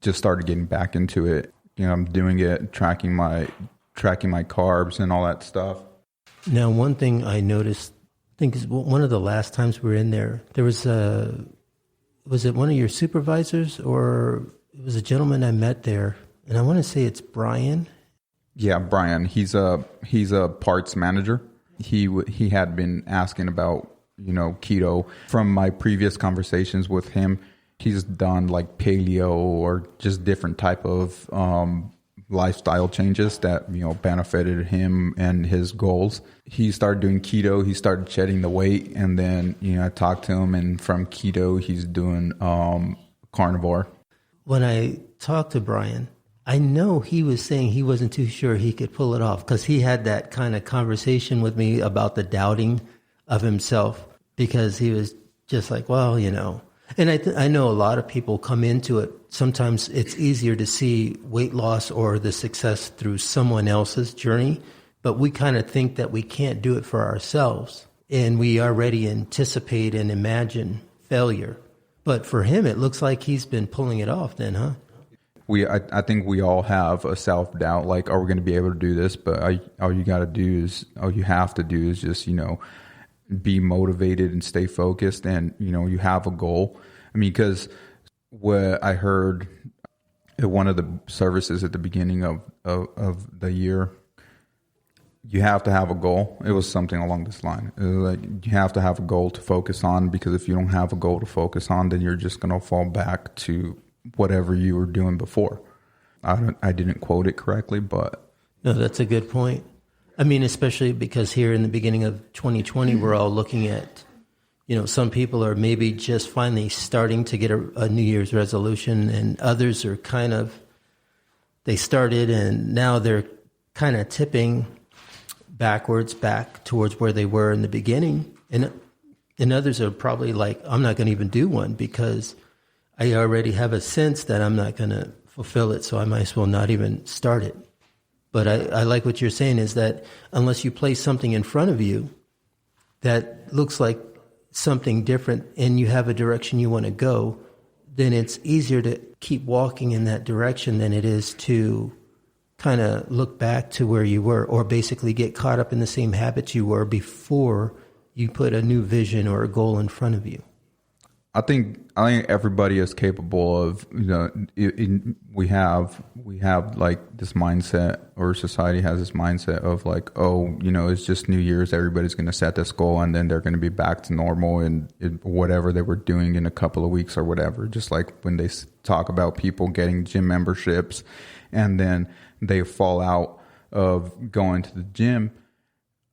just started getting back into it. I'm doing it, tracking my carbs and all that stuff. Now, one thing I noticed, I think is one of the last times we were in there was it one of your supervisors, or it was a gentleman I met there, and I want to say it's Brian. Yeah, Brian. He's a parts manager. He had been asking about, keto. From my previous conversations with him, he's done like paleo or just different type of lifestyle changes that, benefited him and his goals. He started doing keto. He started shedding the weight. And then, I talked to him, and from keto, he's doing carnivore. When I talked to Brian, I know he was saying he wasn't too sure he could pull it off, because he had that kind of conversation with me about the doubting of himself, because he was just like, well, And I know a lot of people come into it. Sometimes it's easier to see weight loss or the success through someone else's journey, but we kind of think that we can't do it for ourselves, and we already anticipate and imagine failure. But for him, it looks like he's been pulling it off then, huh? I think we all have a self-doubt, like, are we going to be able to do this? But all you have to do is just, be motivated and stay focused, and, you have a goal. I mean, because what I heard at one of the services at the beginning of the year, you have to have a goal. It was something along this line. It was like, you have to have a goal to focus on, because if you don't have a goal to focus on, then you're just going to fall back to whatever you were doing before. I didn't quote it correctly, but... No, that's a good point. I mean, especially because here in the beginning of 2020, we're all looking at, some people are maybe just finally starting to get a New Year's resolution, and others are they started and now they're kind of tipping backwards back towards where they were in the beginning. And others are probably like, I'm not going to even do one because I already have a sense that I'm not going to fulfill it, so I might as well not even start it. But I like what you're saying, is that unless you place something in front of you that looks like something different and you have a direction you want to go, then it's easier to keep walking in that direction than it is to kind of look back to where you were, or basically get caught up in the same habits you were before you put a new vision or a goal in front of you. I think everybody is capable of, we have like this mindset, or society has this mindset of like, oh, it's just New Year's, everybody's going to set this goal and then they're going to be back to normal and whatever they were doing in a couple of weeks or whatever. Just like when they talk about people getting gym memberships and then they fall out of going to the gym.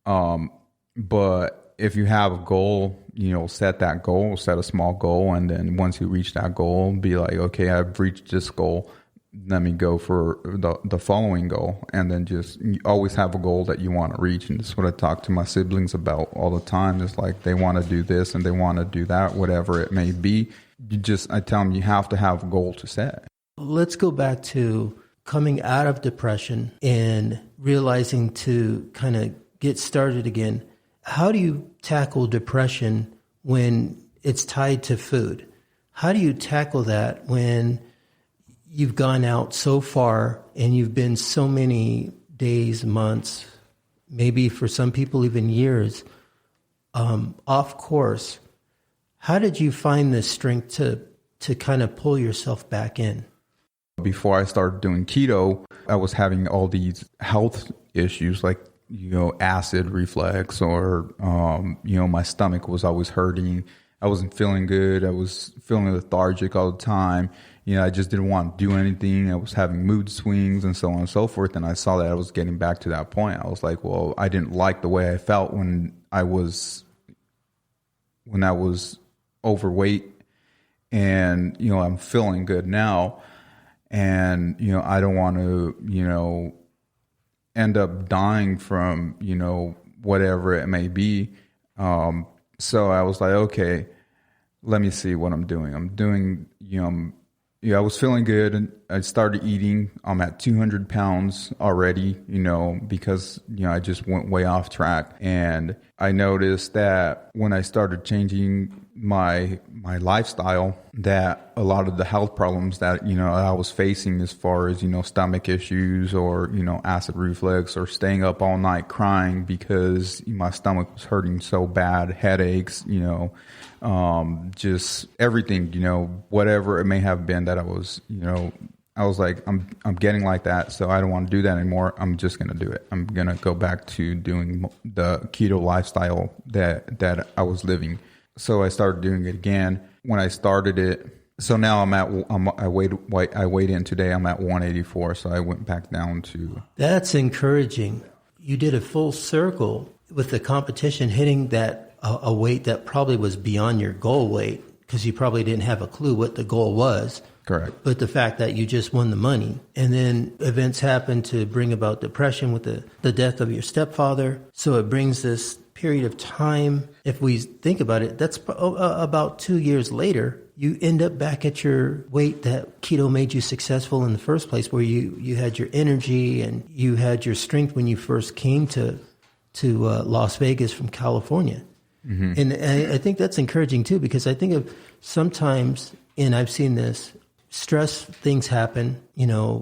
But if you have a goal, set that goal, set a small goal. And then once you reach that goal, be like, okay, I've reached this goal. Let me go for the following goal. And then just you always have a goal that you want to reach. And that's what I talk to my siblings about all the time. It's like they want to do this and they want to do that, whatever it may be. I tell them you have to have a goal to set. Let's go back to coming out of depression and realizing to kind of get started again. How do you tackle depression when it's tied to food? How do you tackle that when you've gone out so far and you've been so many days, months, maybe for some people even years, off course? How did you find the strength to kind of pull yourself back in? Before I started doing keto, I was having all these health issues like acid reflux, or, my stomach was always hurting. I wasn't feeling good. I was feeling lethargic all the time. I just didn't want to do anything. I was having mood swings and so on and so forth. And I saw that I was getting back to that point. I was like, well, I didn't like the way I felt when I was overweight, and, I'm feeling good now. And, I don't want to, end up dying from, whatever it may be. So I was like, okay, let me see what I'm doing. I'm doing, I was feeling good, and I started eating. I'm at 200 pounds already, because, I just went way off track. And I noticed that when I started changing my lifestyle, that a lot of the health problems that, I was facing as far as, stomach issues or, acid reflux or staying up all night crying because my stomach was hurting so bad, headaches, just everything, whatever it may have been that I was like, I'm getting like that, so I don't want to do that anymore. I'm just going to do it. I'm going to go back to doing the keto lifestyle that I was living. So I started doing it again. When I started it, so now I weighed in today. I'm at 184, so I went back down to. That's encouraging. You did a full circle with the competition hitting that a weight that probably was beyond your goal weight, because you probably didn't have a clue what the goal was. Correct. But the fact that you just won the money, and then events happen to bring about depression with the death of your stepfather. So it brings this period of time. If we think about it, that's about 2 years later, you end up back at your weight that keto made you successful in the first place, where you had your energy and you had your strength when you first came to Las Vegas from California. Mm-hmm. And I think that's encouraging too, because I think of sometimes, and I've seen this, stress things happen,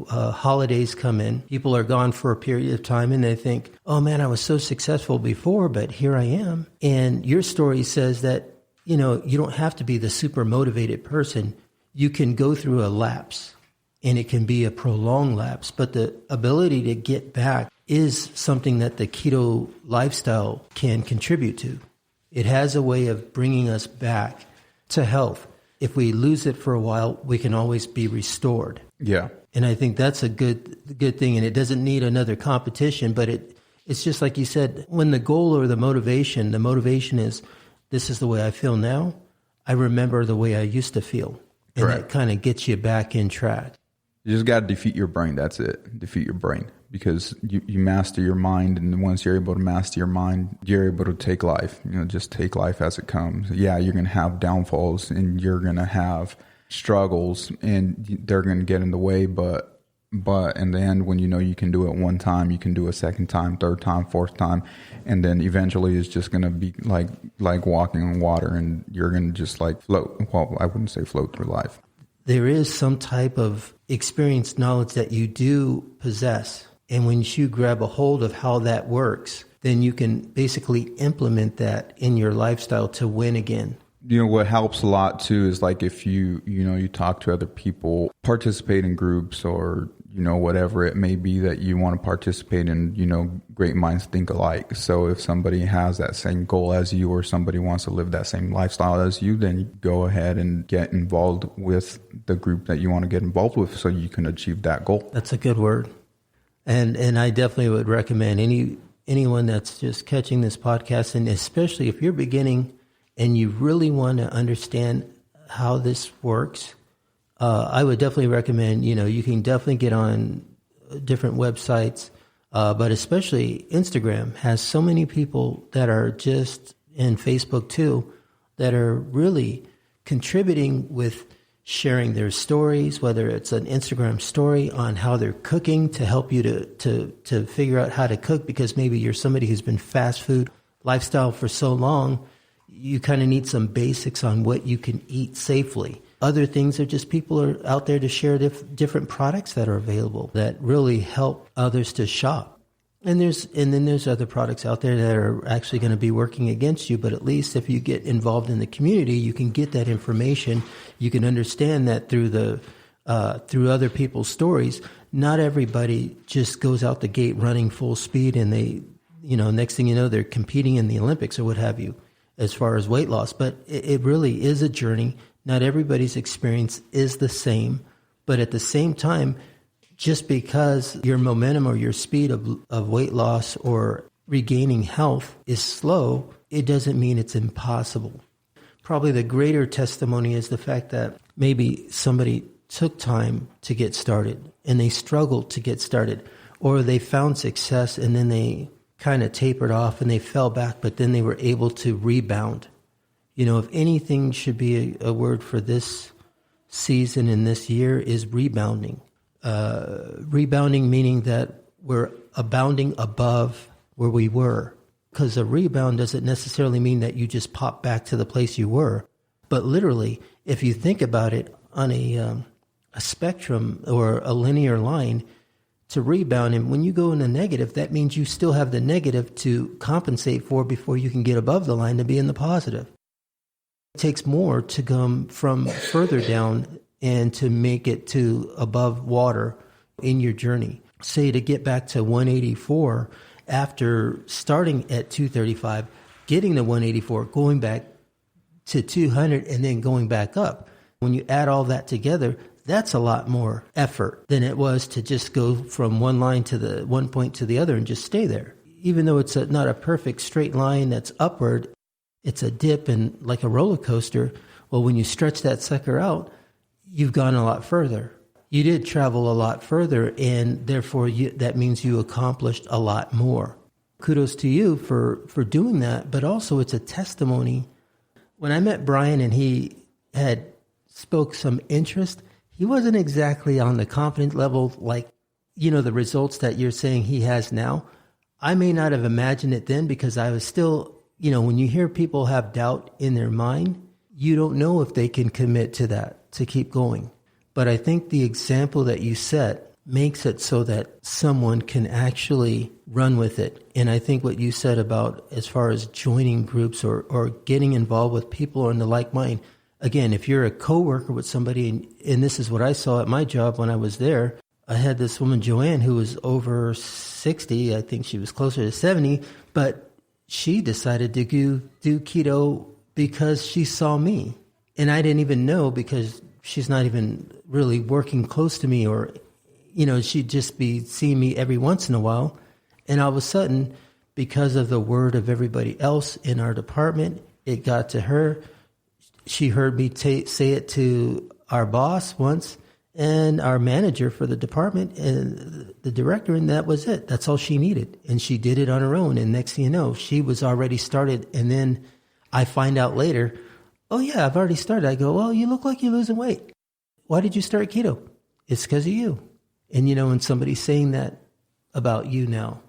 holidays come in, people are gone for a period of time and they think, oh man, I was so successful before, but here I am. And your story says that, you don't have to be the super motivated person. You can go through a lapse, and it can be a prolonged lapse, but the ability to get back is something that the keto lifestyle can contribute to. It has a way of bringing us back to health. If we lose it for a while, we can always be restored. Yeah. And I think that's a good thing. And it doesn't need another competition, but it's just like you said, when the goal or the motivation is, this is the way I feel now. I remember the way I used to feel. And Correct. That kind of gets you back in track. You just got to defeat your brain. That's it. Defeat your brain. Because you master your mind, and once you're able to master your mind, you're able to take life. Just take life as it comes. Yeah, you're going to have downfalls, and you're going to have struggles, and they're going to get in the way. But in the end, when you can do it one time, you can do it a second time, third time, fourth time, and then eventually it's just going to be like walking on water, and you're going to just like float. Well, I wouldn't say float through life. There is some type of experience, knowledge that you do possess. And when you grab a hold of how that works, then you can basically implement that in your lifestyle to win again. What helps a lot too is like if you talk to other people, participate in groups or, whatever it may be that you want to participate in, great minds think alike. So if somebody has that same goal as you, or somebody wants to live that same lifestyle as you, then you go ahead and get involved with the group that you want to get involved with so you can achieve that goal. That's a good word. And I definitely would recommend anyone that's just catching this podcast, and especially if you're beginning and you really want to understand how this works, I would definitely recommend, you can definitely get on different websites, but especially Instagram has so many people that are just, and Facebook too, that are really contributing with sharing their stories, whether it's an Instagram story on how they're cooking to help you to figure out how to cook, because maybe you're somebody who's been fast food lifestyle for so long, you kind of need some basics on what you can eat safely. Other things are just people are out there to share different products that are available that really help others to shop. And then there's other products out there that are actually going to be working against you. But at least if you get involved in the community, you can get that information. You can understand that through other people's stories. Not everybody just goes out the gate running full speed, and they, next thing you know, they're competing in the Olympics or what have you, as far as weight loss. But it really is a journey. Not everybody's experience is the same, but at the same time, just because your momentum or your speed of weight loss or regaining health is slow, it doesn't mean it's impossible. Probably the greater testimony is the fact that maybe somebody took time to get started and they struggled to get started, or they found success and then they kind of tapered off and they fell back, but then they were able to rebound. If anything should be a word for this season and this year is rebounding. Rebounding meaning that we're abounding above where we were. Because a rebound doesn't necessarily mean that you just pop back to the place you were. But literally, if you think about it on a spectrum or a linear line, to rebound, and when you go in a negative, that means you still have the negative to compensate for before you can get above the line to be in the positive. It takes more to come from further down and to make it to above water in your journey. Say to get back to 184 after starting at 235, getting to 184, going back to 200, and then going back up. When you add all that together, that's a lot more effort than it was to just go from one line to the one point to the other and just stay there. Even though it's not a perfect straight line that's upward, it's a dip and like a roller coaster. Well, when you stretch that sucker out, you've gone a lot further. You did travel a lot further, and therefore that means you accomplished a lot more. Kudos to you for doing that, but also it's a testimony. When I met Brian and he had spoke some interest, he wasn't exactly on the confident level like, the results that you're saying he has now. I may not have imagined it then because I was still, when you hear people have doubt in their mind, you don't know if they can commit to that, to keep going. But I think the example that you set makes it so that someone can actually run with it. And I think what you said about as far as joining groups or getting involved with people in the like mind, again, if you're a coworker with somebody, and this is what I saw at my job when I was there, I had this woman, Joanne, who was over 60. I think she was closer to 70, but she decided to do keto because she saw me. And I didn't even know because she's not even really working close to me, or, she'd just be seeing me every once in a while. And all of a sudden, because of the word of everybody else in our department, it got to her. She heard me say it to our boss once and our manager for the department and the director, and that was it. That's all she needed. And she did it on her own. And next thing you know, she was already started. And then I find out later, oh, yeah, I've already started. I go, well, you look like you're losing weight. Why did you start keto? It's because of you. And, when somebody's saying that about you now,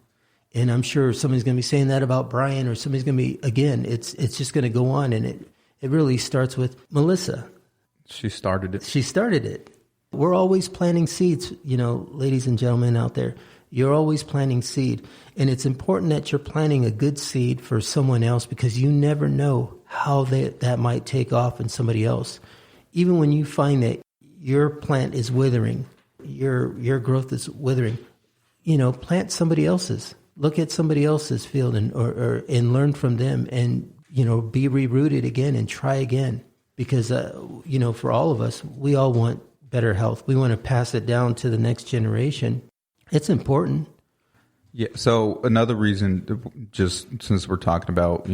and I'm sure somebody's going to be saying that about Brian, or somebody's going to be, again, it's just going to go on. And it really starts with Melissa. She started it. We're always planting seeds, ladies and gentlemen out there. You're always planting seed. And it's important that you're planting a good seed for someone else, because you never know how that might take off in somebody else. Even when you find that your plant is withering, your growth is withering, plant somebody else's. Look at somebody else's field and learn from them, and be rerooted again and try again. Because, for all of us, we all want better health. We want to pass it down to the next generation. It's important. Yeah. So another reason, just since we're talking about,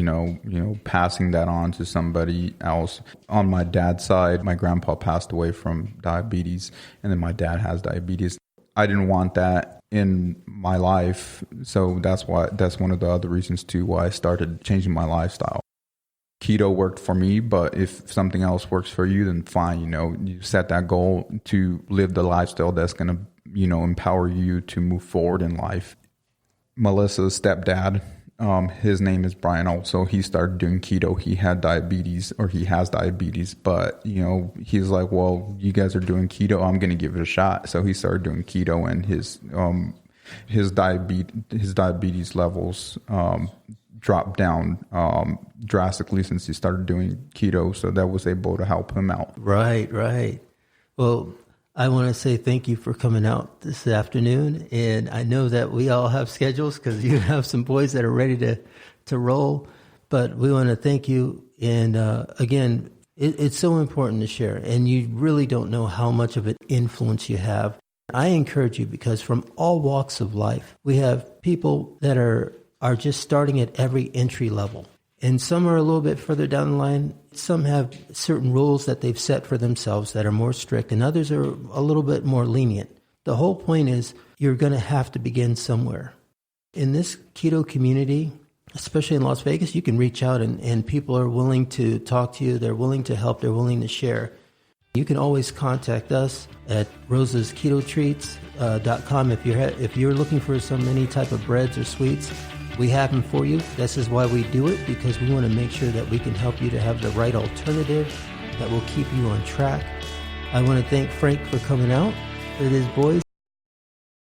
passing that on to somebody else, on my dad's side, my grandpa passed away from diabetes, and then my dad has diabetes. I didn't want that in my life. So that's one of the other reasons too, why I started changing my lifestyle. Keto worked for me, but if something else works for you, then fine. You set that goal to live the lifestyle that's going to, empower you to move forward in life. Melissa's stepdad, his name is Brian also. He started doing keto. He had diabetes, or he has diabetes, but, he's like, well, you guys are doing keto. I'm going to give it a shot. So he started doing keto, and his diabetes levels, dropped down drastically since he started doing keto, so that was able to help him out. Right. Well, I want to say thank you for coming out this afternoon, and I know that we all have schedules because you have some boys that are ready to roll, but we want to thank you, and again, it's so important to share, and you really don't know how much of an influence you have. I encourage you, because from all walks of life, we have people that are just starting at every entry level. And some are a little bit further down the line. Some have certain rules that they've set for themselves that are more strict, and others are a little bit more lenient. The whole point is you're going to have to begin somewhere. In this keto community, especially in Las Vegas, you can reach out and people are willing to talk to you. They're willing to help. They're willing to share. You can always contact us at rosesketotreats.com if you're looking for any type of breads or sweets. We have them for you. This is why we do it, because we want to make sure that we can help you to have the right alternative that will keep you on track. I want to thank Frank for coming out with his boys.